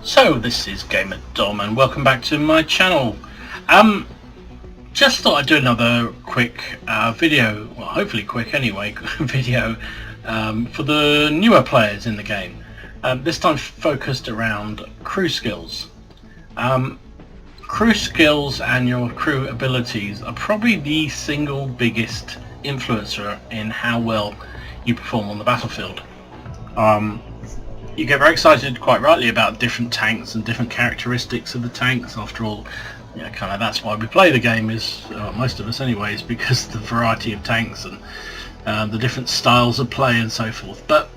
So this is Gamer Dom and welcome back to my channel. Just thought I'd do another quick video, well hopefully quick anyway, video for the newer players in the game. This time focused around crew skills. Crew skills and your crew abilities are probably the single biggest influencer in how well you perform on the battlefield. You get very excited, quite rightly, about different tanks and different characteristics of the tanks. After all, you know, kind of that's why we play the game, is most of us anyways, because the variety of tanks and the different styles of play and so forth. But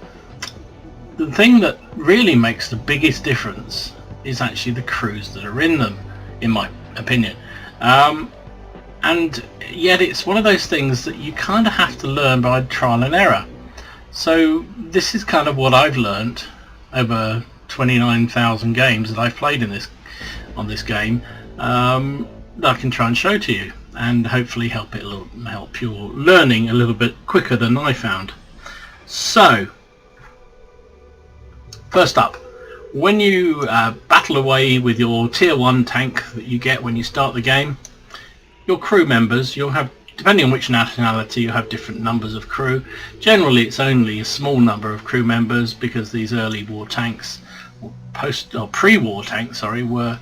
the thing that really makes the biggest difference is actually the crews that are in them, in my opinion. And yet it's one of those things that you kind of have to learn by trial and error. So this is kind of what I've learned over 29,000 games that I've played on this game, that I can try and show to you and hopefully help your learning a little bit quicker than I found. So first up, when you battle away with your tier 1 tank that you get when you start the game, your crew members, you'll have, depending on which nationality, you have different numbers of crew. Generally it's only a small number of crew members, because these early war tanks, or pre-war tanks, sorry, were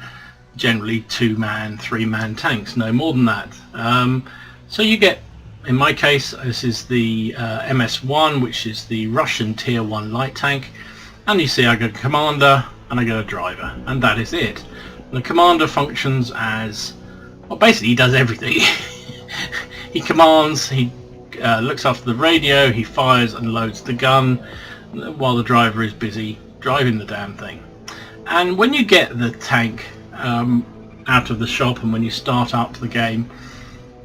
generally 2-man, 3-man tanks, no more than that. So you get, in my case, this is the MS-1, which is the Russian tier 1 light tank, and you see I got a commander and I got a driver, and that is it. The commander functions as, well, basically he does everything. He commands, he looks after the radio, he fires and loads the gun, while the driver is busy driving the damn thing. And when you get the tank out of the shop and when you start up the game,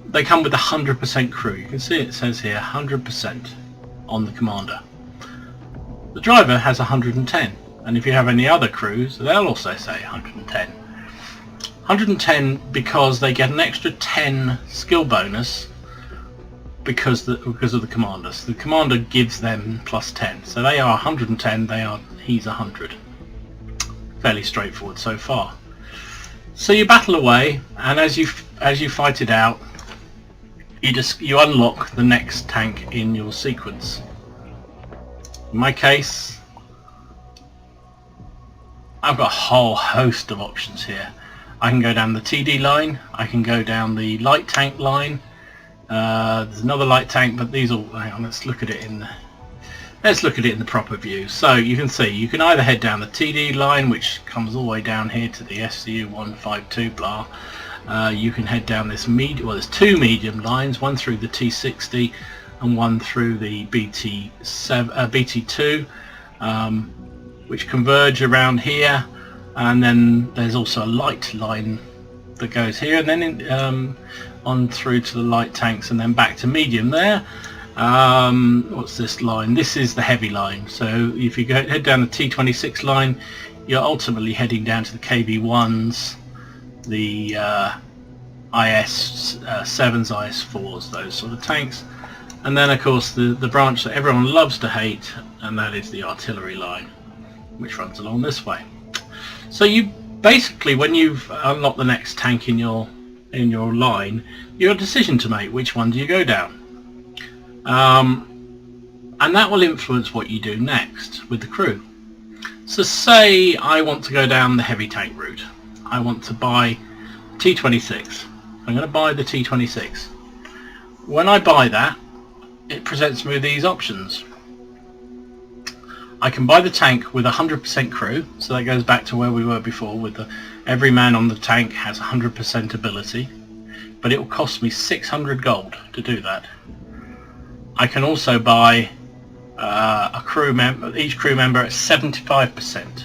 they come with 100% crew. You can see it says here 100% on the commander. The driver has 110, and if you have any other crews, they'll also say 110. 110 because they get an extra 10 skill bonus because of the commander. So the commander gives them plus 10. So they are 110, he's 100. Fairly straightforward so far. So you battle away, and as you fight it out, you unlock the next tank in your sequence. In my case, I've got a whole host of options here. I can go down the TD line, I can go down the light tank line. There's another light tank, but these all, hang on, let's look at it in the proper view. So you can see you can either head down the TD line, which comes all the way down here to the SCU 152 blah. You can head down this medium, well, there's two medium lines, one through the T60 and one through the BT2, which converge around here. And then there's also a light line that goes here, and then on through to the light tanks, and then back to medium there. What's this line? This is the heavy line. So if you head down the T26 line, you're ultimately heading down to the KB1s, the IS-7s, IS-4s, those sort of tanks. And then of course the branch that everyone loves to hate, and that is the artillery line, which runs along this way. So you basically, when you've unlocked the next tank in your line, you have a decision to make. Which one do you go down? And that will influence what you do next with the crew. So say I want to go down the heavy tank route. I want to buy T26. I'm going to buy the T26. When I buy that, it presents me with these options. I can buy the tank with 100% crew, so that goes back to where we were before, with every man on the tank has 100% ability, but it will cost me 600 gold to do that. I can also buy each crew member at 75%,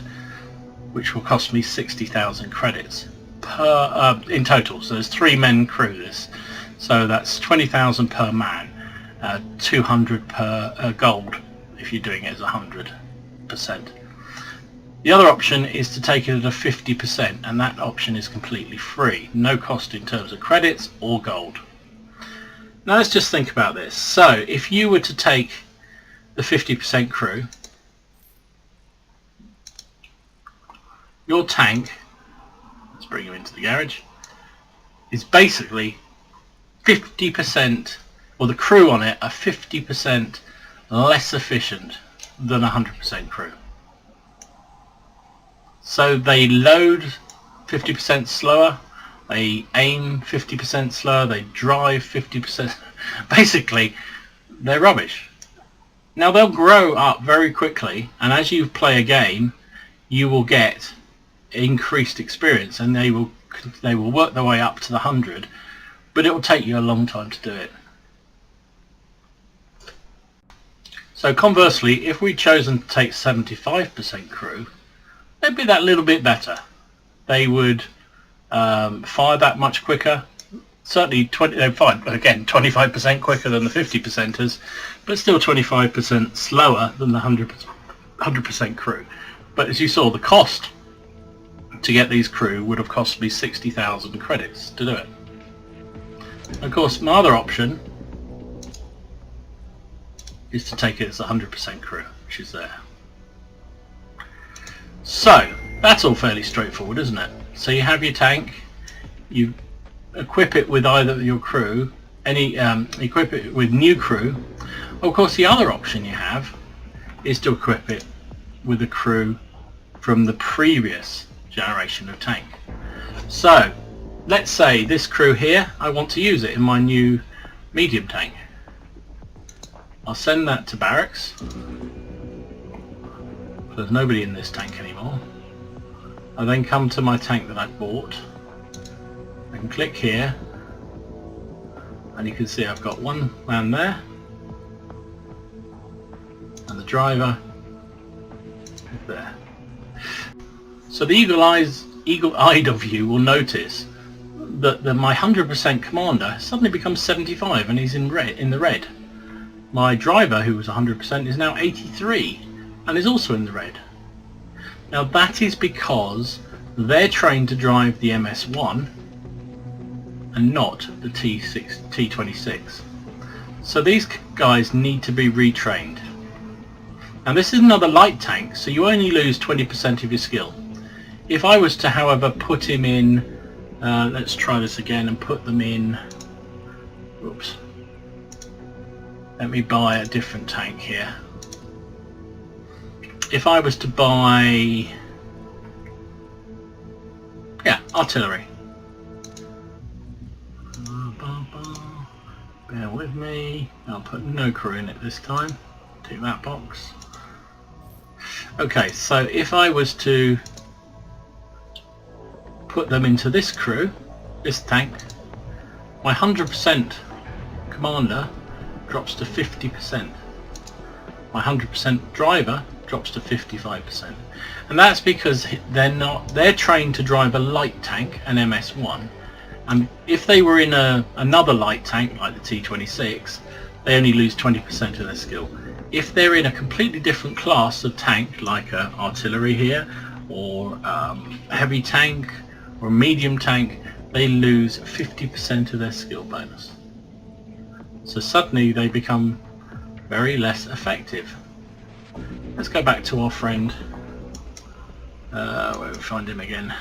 which will cost me 60,000 credits per in total. So there's 3 men crew this, so that's 20,000 per man, 200 per gold if you're doing it as 100%. The other option is to take it at a 50%, and that option is completely free, no cost in terms of credits or gold. Now let's just think about this. So if you were to take the 50% crew, your tank, let's bring him into the garage, is basically 50%, or the crew on it are 50% less efficient than 100% crew. So they load 50% slower, they aim 50% slower, they drive 50%. Basically, they're rubbish. Now they'll grow up very quickly, and as you play a game, you will get increased experience, and they will work their way up to the 100, but it will take you a long time to do it. So conversely, if we'd chosen to take 75% crew, they'd be that little bit better. They would fire that much quicker. Certainly they'd fire, again, 25% quicker than the 50%ers, but still 25% slower than the 100% crew. But as you saw, the cost to get these crew would have cost me 60,000 credits to do it. Of course, my other option is to take it as 100% crew, which is there. So that's all fairly straightforward, isn't it? So you have your tank, you equip it with either your crew, equip it with new crew. Of course, the other option you have is to equip it with a crew from the previous generation of tank. So let's say this crew here, I want to use it in my new medium tank. I'll send that to barracks. There's nobody in this tank anymore. I then come to my tank that I bought. I can click here, and you can see I've got one man there, and the driver is there. So the eagle-eyed of you will notice that my 100% commander suddenly becomes 75, and he's in the red. My driver, who was 100%, is now 83 and is also in the red. Now that is because they're trained to drive the MS1 and not the T26. So these guys need to be retrained. And this is another light tank, so you only lose 20% of your skill. If I was to, however, put him in, let's try this again and put them in, oops, let me buy a different tank here. If I was to buy, yeah, artillery. Bear with me, I'll put no crew in it this time. Tick that box. Okay, so if I was to put them into this crew, this tank, my 100% commander drops to 50%. My 100% driver drops to 55%. And that's because they're trained to drive a light tank, an MS1, and if they were in another light tank like the T26, they only lose 20% of their skill. If they're in a completely different class of tank, like artillery here, or a heavy tank, or a medium tank, they lose 50% of their skill bonus. So suddenly they become very less effective. Let's go back to our friend, where we find him again,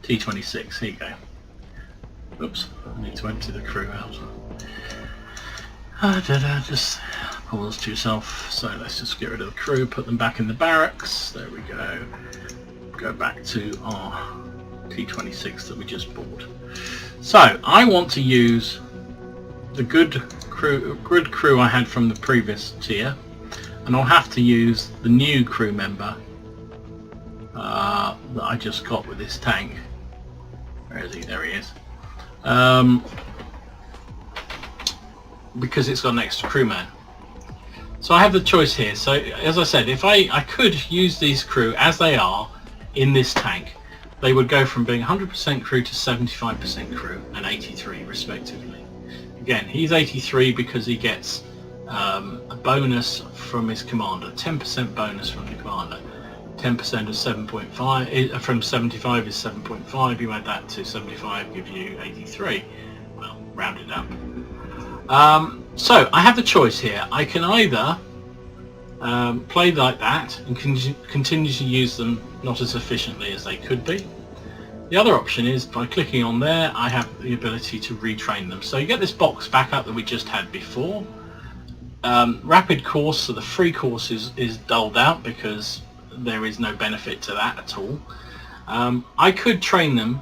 T26, here you go. Oops, I need to empty the crew out. Just pause to yourself. So let's just get rid of the crew, put them back in the barracks. There we go. Go back to our T26 that we just bought. So I want to use the good crew I had from the previous tier, and I'll have to use the new crew member that I just got with this tank. Where is he? There he is. Because it's got an extra crewman. So I have the choice here. So as I said, if I could use these crew as they are in this tank, they would go from being 100% crew to 75% crew and 83 respectively. Again, he's 83 because he gets a bonus from his commander, 10% bonus from the commander. 10% of 7.5 from 75 is 7.5. You add that to 75, gives you 83. Well, rounded up. So I have the choice here. I can either play like that and continue to use them not as efficiently as they could be. The other option is by clicking on there, I have the ability to retrain them. So you get this box back up that we just had before. Rapid course, so the free course is dulled out because there is no benefit to that at all. I could train them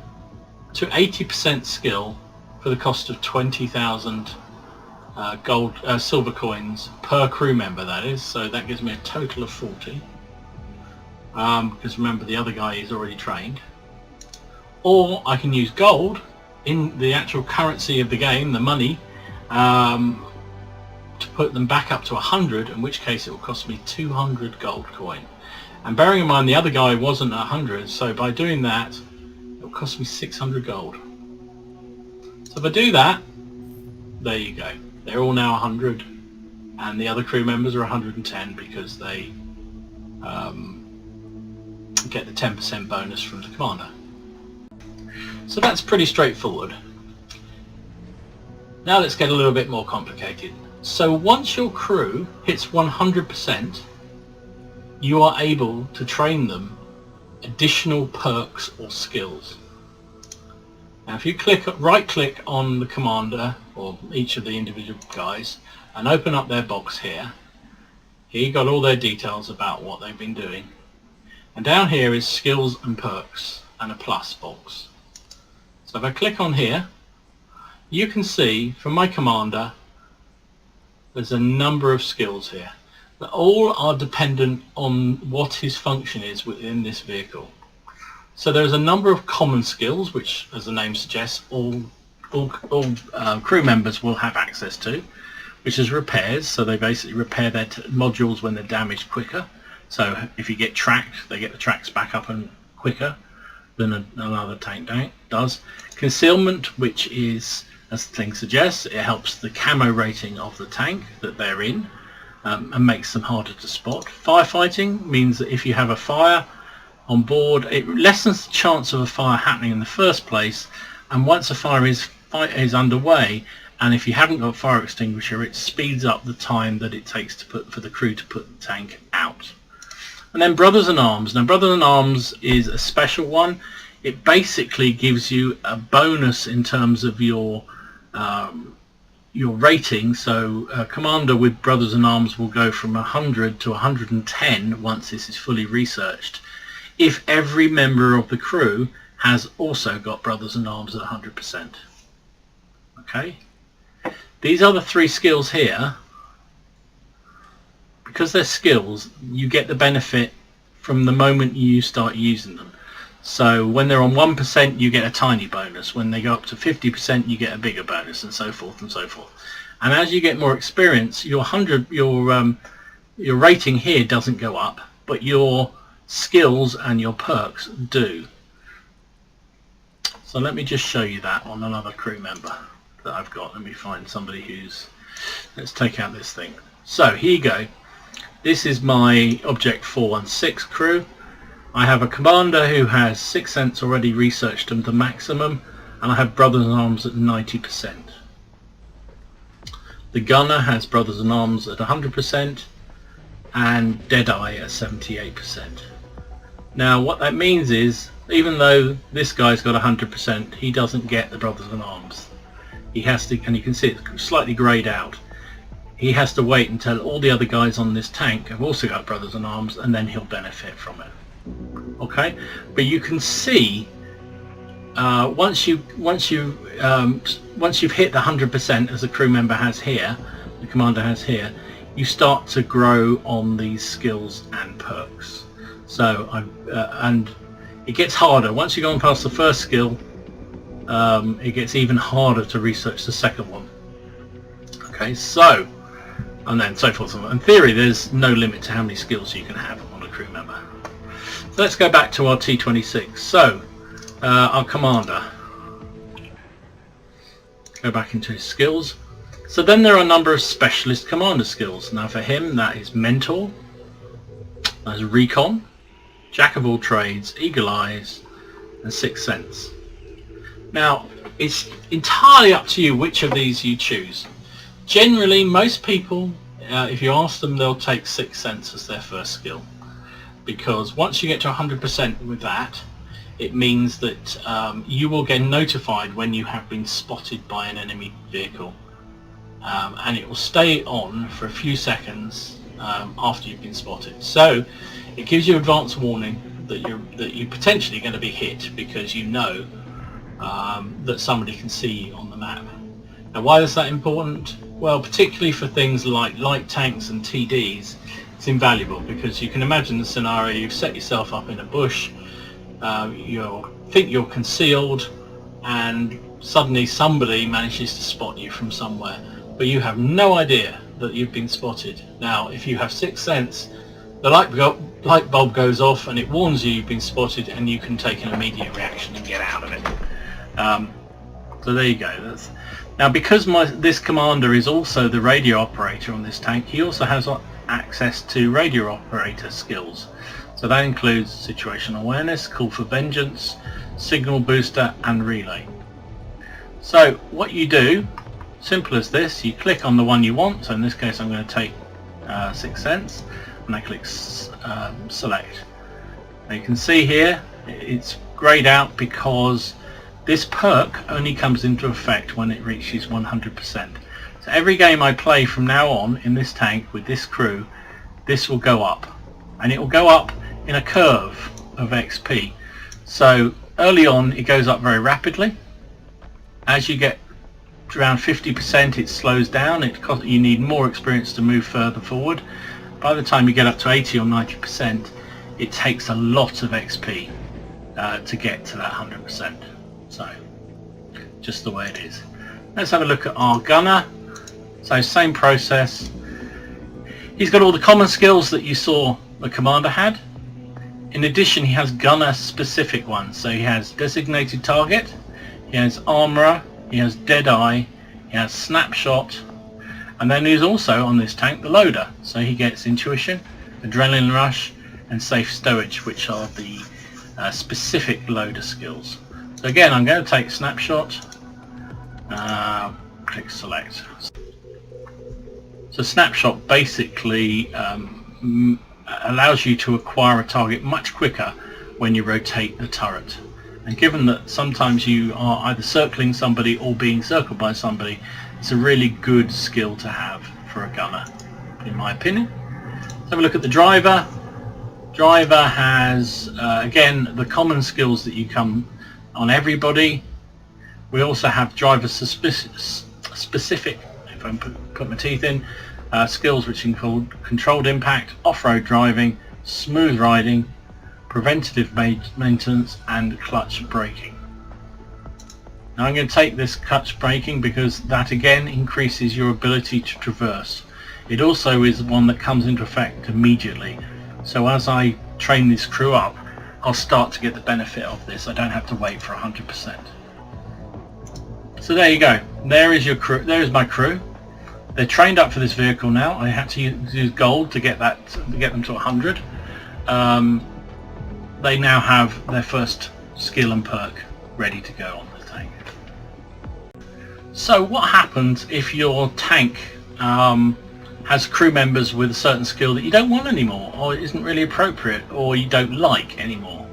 to 80% skill for the cost of 20,000 silver coins per crew member, that is. So that gives me a total of 40. Because remember, the other guy is already trained. Or I can use gold in the actual currency of the game, the money, to put them back up to 100, in which case it will cost me 200 gold coin. And bearing in mind the other guy wasn't 100, so by doing that it will cost me 600 gold. So if I do that, there you go. They're all now 100, and the other crew members are 110 because they get the 10% bonus from the commander. So that's pretty straightforward. Now let's get a little bit more complicated. So once your crew hits 100%, you are able to train them additional perks or skills. Now if you right click on the commander or each of the individual guys and open up their box here you got all their details about what they've been doing. And down here is skills and perks and a plus box. So if I click on here, you can see from my commander there's a number of skills here. But all are dependent on what his function is within this vehicle. So there's a number of common skills which, as the name suggests, all crew members will have access to, which is repairs. So they basically repair their modules when they're damaged quicker. So if you get tracked, they get the tracks back up and quicker than another tank does. Concealment, which is, as the thing suggests, it helps the camo rating of the tank that they're in and makes them harder to spot. Firefighting means that if you have a fire on board, it lessens the chance of a fire happening in the first place, and once a fire is underway, and if you haven't got a fire extinguisher, it speeds up the time that it takes for the crew to put the tank out. And then Brothers in Arms. Now Brothers in Arms is a special one. It basically gives you a bonus in terms of your rating. So a commander with Brothers in Arms will go from 100 to 110 once this is fully researched, if every member of the crew has also got Brothers in Arms at 100%. Okay, these are the three skills here. Because they're skills, you get the benefit from the moment you start using them. So when they're on 1%, you get a tiny bonus. When they go up to 50%, you get a bigger bonus, and so forth and so forth. And as you get more experience, your rating here doesn't go up, but your skills and your perks do. So let me just show you that on another crew member that I've got. Let me find somebody who's... Let's take out this thing. So here you go. This is my Object 416 crew. I have a commander who has 6 cents already researched them to maximum, and I have Brothers in Arms at 90%. The gunner has Brothers in Arms at 100% and Deadeye at 78%. Now what that means is, even though this guy's got 100%, he doesn't get the Brothers in Arms. He has to, and you can see it's slightly greyed out. He has to wait until all the other guys on this tank have also got Brothers in Arms, and then he'll benefit from it. Okay, but you can see once you've hit the 100%, as the crew member has here, the commander has here, you start to grow on these skills and perks. So and it gets harder once you go on past the first skill. It gets even harder to research the second one. Okay, so. And then so forth. In theory, there's no limit to how many skills you can have on a crew member. So let's go back to our T26. So our commander. Go back into his skills. So then there are a number of specialist commander skills. Now for him, that is Mentor, that's Recon, Jack of all trades, Eagle Eyes, and Sixth Sense. Now it's entirely up to you which of these you choose. Generally, most people if you ask them, they'll take Sixth Sense as their first skill, because once you get to 100% with that, it means that you will get notified when you have been spotted by an enemy vehicle, and it will stay on for a few seconds after you've been spotted. So it gives you advance warning that you're potentially going to be hit, because you know that somebody can see you on the map. Now, why is that important? Well, particularly for things like light tanks and TDs, it's invaluable, because you can imagine the scenario: you've set yourself up in a bush, you think you're concealed, and suddenly somebody manages to spot you from somewhere, but you have no idea that you've been spotted. Now, if you have Sixth Sense, the light bulb goes off and it warns you you've been spotted, and you can take an immediate reaction and get out of it. So there you go. Now, because this commander is also the radio operator on this tank, he also has access to radio operator skills. So that includes situational awareness, call for vengeance, signal booster, and relay. So what you do, simple as this: you click on the one you want. So in this case, I'm going to take Sixth Sense, and I click select. Now you can see here it's grayed out because this perk only comes into effect when it reaches 100%. So every game I play from now on in this tank with this crew, this will go up, and it will go up in a curve of XP. So early on it goes up very rapidly. As you get around 50%, it slows down. You need more experience to move further forward. By the time you get up to 80 or 90%, it takes a lot of XP to get to that 100%. So just the way it is. Let's have a look at our gunner. So same process. He's got all the common skills that you saw the commander had. In addition, he has gunner specific ones. So he has designated target, he has armourer, he has deadeye, he has snapshot, and then he's also on this tank the loader. So he gets intuition, adrenaline rush, and safe stowage, which are the specific loader skills. So again, I'm going to take snapshot, click select. So snapshot basically allows you to acquire a target much quicker when you rotate the turret. And given that sometimes you are either circling somebody or being circled by somebody, it's a really good skill to have for a gunner, in my opinion. Let's have a look at the driver. Driver has, again, the common skills that you come on everybody. We also have driver specific, if I put my teeth in, skills which include controlled impact, off-road driving, smooth riding, preventative maintenance, and clutch braking. Now I'm going to take this clutch braking because that again increases your ability to traverse. It also is one that comes into effect immediately. So as I train this crew up, I'll start to get the benefit of this. I don't have to wait for 100%. So there you go. There is your crew. There is my crew. They're trained up for this vehicle now. I had to use gold to get them to 100. They now have their first skill and perk ready to go on the tank. So what happens if your tank has crew members with a certain skill that you don't want anymore, or isn't really appropriate, or you don't like anymore?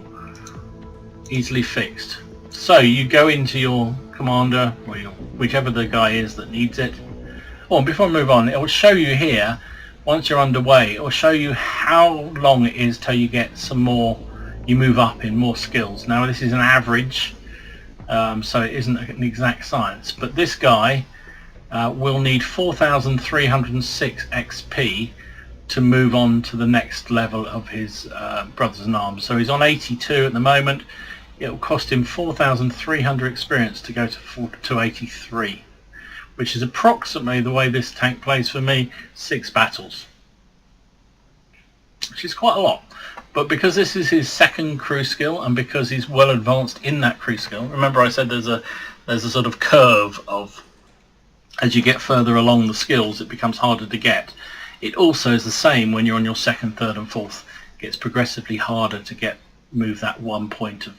Easily fixed. So you go into your commander, or whichever the guy is that needs it. Oh, and before I move on, it will show you here, once you're underway, it will show you how long it is till you get some more, you move up in more skills. Now this is an average, so it isn't an exact science, but this guy will need 4,306 XP to move on to the next level of his brothers in arms. So he's on 82 at the moment. It will cost him 4,300 experience to go to 83, which is approximately, the way this tank plays for me, 6 battles, which is quite a lot. But because this is his second crew skill, and because he's well advanced in that crew skill, remember I said there's a sort of curve of, as you get further along the skills, it becomes harder to get. It also is the same when you're on your second, third and fourth. It gets progressively harder to move that 1 point of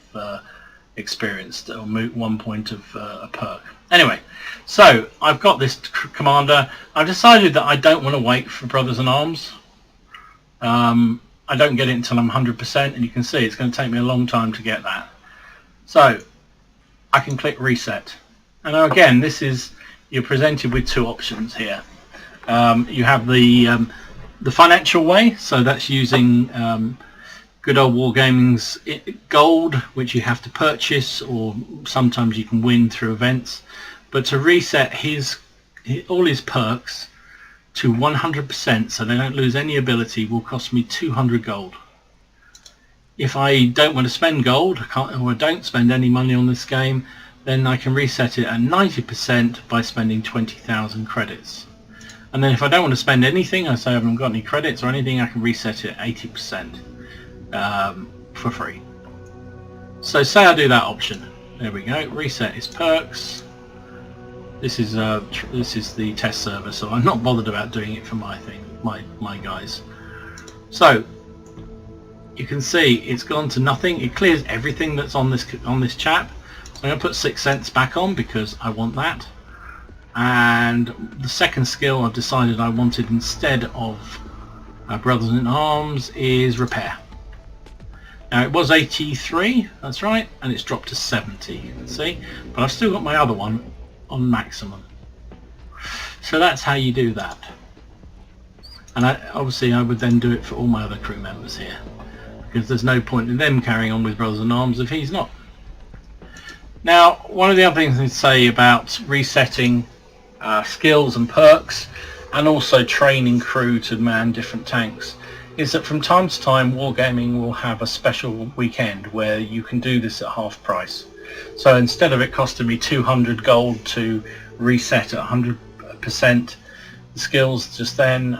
experience or 1 point of a perk. Anyway, so I've got this commander. I've decided that I don't want to wait for Brothers in Arms. I don't get it until I'm 100%, and you can see it's going to take me a long time to get that. So I can click reset. And now again, this is, you're presented with two options here. You have the financial way, so that's using good old Wargaming's gold, which you have to purchase, or sometimes you can win through events. But to reset all his perks to 100%, so they don't lose any ability, will cost me 200 gold. If I don't want to spend gold, or I don't spend any money on this game, then I can reset it at 90% by spending 20,000 credits. And then if I don't want to spend anything, I say I haven't got any credits or anything, I can reset it at 80% for free. So say I do that option. There we go. Reset his perks. This is the test server, so I'm not bothered about doing it for my guys. So you can see it's gone to nothing. It clears everything that's on this chap. So I'm going to put 6 cents back on because I want that. And the second skill I've decided I wanted instead of Brothers in Arms is repair. Now it was 83, that's right, and it's dropped to 70, you can see, but I've still got my other one on maximum. So that's how you do that. And obviously I would then do it for all my other crew members here, because there's no point in them carrying on with Brothers in Arms if he's not. Now, one of the other things to say about resetting skills and perks, and also training crew to man different tanks, is that from time to time Wargaming will have a special weekend where you can do this at half price. So instead of it costing me 200 gold to reset at 100% the skills just then,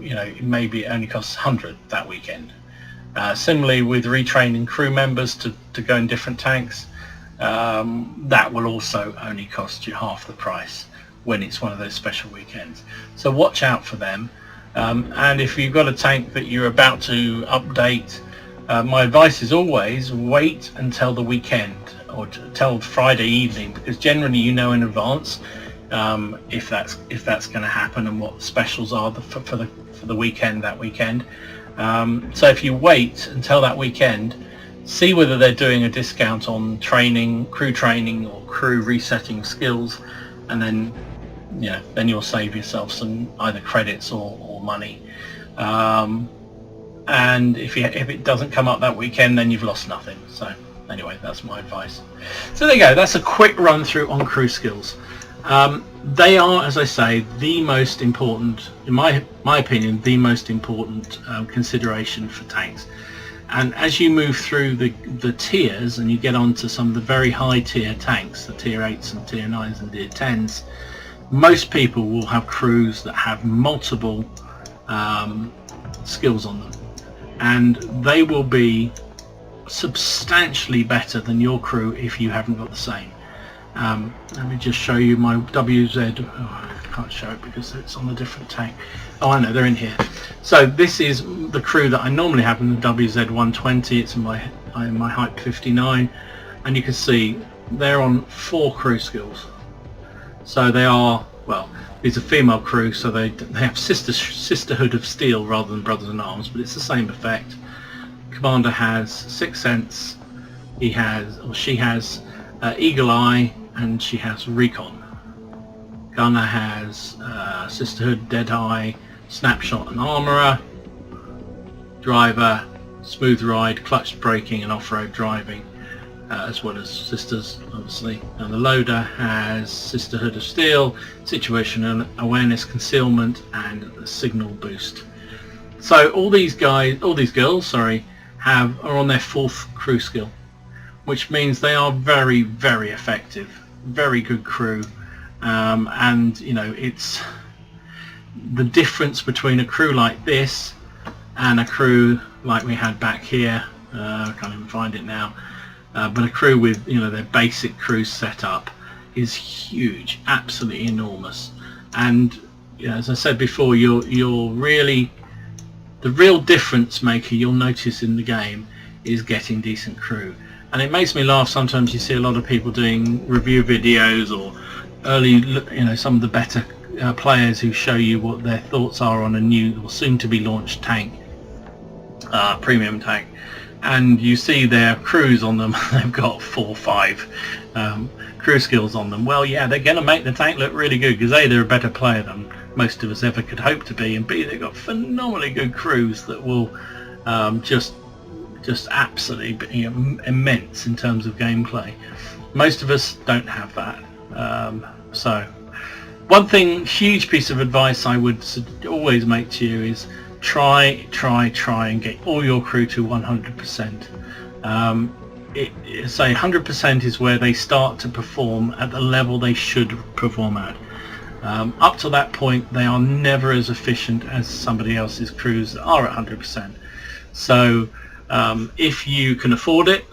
you know, maybe it only costs 100 that weekend. Similarly with retraining crew members to go in different tanks, that will also only cost you half the price when it's one of those special weekends. So watch out for them. And if you've got a tank that you're about to update, my advice is always wait until the weekend or till Friday evening, because generally you know in advance if that's going to happen and what specials are for the weekend that weekend. So if you wait until that weekend, see whether they're doing a discount on training, crew training or crew resetting skills, and then then you'll save yourself some either credits or money. And if it doesn't come up that weekend, then you've lost nothing. So anyway, that's my advice. So there you go. That's a quick run through on crew skills. They are, as I say, the most important, in my opinion, the most important consideration for tanks. And as you move through the tiers and you get onto some of the very high tier tanks, the tier 8s and tier 9s and tier 10s, most people will have crews that have multiple skills on them, and they will be substantially better than your crew if you haven't got the same. Let me just show you my WZ. Oh, I can't show it because it's on a different tank. Oh, I know, they're in here. So this is the crew that I normally have in the WZ 120. It's in my Hype 59, and you can see they're on 4 crew skills. So they are, well, these are female crew, so they have Sisterhood of Steel rather than Brothers in Arms, but it's the same effect. Commander has 6 cents. He has, or she has, Eagle Eye, and she has Recon. Gunner has Sisterhood, Deadeye, Snapshot and Armourer. Driver, Smooth Ride, Clutch Braking and Off-Road Driving, as well as Sisters, obviously. And the loader has Sisterhood of Steel, Situational Awareness, Concealment and Signal Boost. So all these girls, sorry, are on their 4th crew skill, which means they are very, very effective, very good crew. And it's the difference between a crew like this and a crew like we had back here. I can't even find it now, but a crew with their basic crew setup is huge, absolutely enormous. And as I said before, you're really, the real difference maker you'll notice in the game is getting decent crew. And it makes me laugh sometimes. You see a lot of people doing review videos or early, some of the better players who show you what their thoughts are on a new or soon to be launched tank, premium tank, and you see their crews on them. They've got 4 or 5 crew skills on them. Well, yeah, they're going to make the tank look really good because A, they're a better player than most of us ever could hope to be, and B, they've got phenomenally good crews that will just absolutely be immense in terms of gameplay. Most of us don't have that. So one huge piece of advice I would always make to you is try and get all your crew to 100%. Say 100% is where they start to perform at the level they should perform at. Up to that point, they are never as efficient as somebody else's crews that are at 100%. So if you can afford it,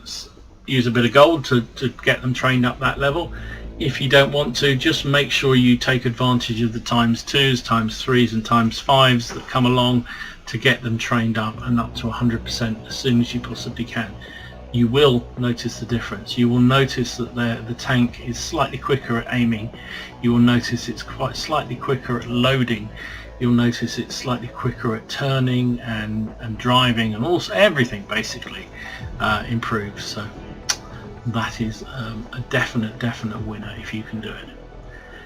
use a bit of gold to get them trained up that level. If you don't want to, just make sure you take advantage of the ×2s, ×3s and ×5s that come along to get them trained up and up to 100% as soon as you possibly can. You will notice the difference. You will notice that the tank is slightly quicker at aiming. You will notice it's quite slightly quicker at loading. You'll notice it's slightly quicker at turning and driving, and also everything basically improves. So that is a definite winner if you can do it.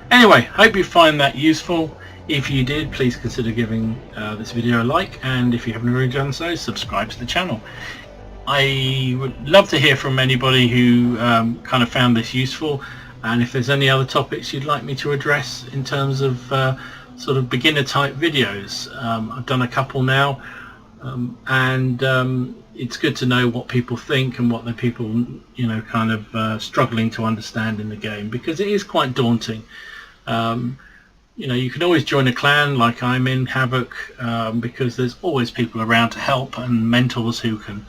Anyway, hope you find that useful. If you did, please consider giving this video a like, and if you haven't already done so, subscribe to the channel. I would love to hear from anybody who kind of found this useful, and if there's any other topics you'd like me to address in terms of sort of beginner type videos. I've done a couple now, and it's good to know what people think and what the people kind of struggling to understand in the game, because it is quite daunting. You can always join a clan like I'm in Havoc, because there's always people around to help and mentors who can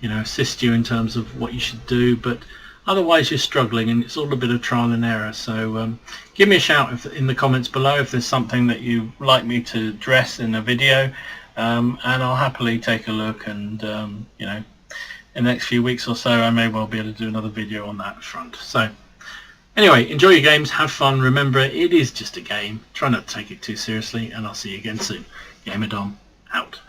assist you in terms of what you should do, but otherwise you're struggling and it's all a bit of trial and error. So give me a shout in the comments below if there's something that you'd like me to address in a video, and I'll happily take a look, and in the next few weeks or so I may well be able to do another video on that front. So anyway, enjoy your games, have fun, remember it is just a game, try not to take it too seriously, and I'll see you again soon. Gamer Dom out.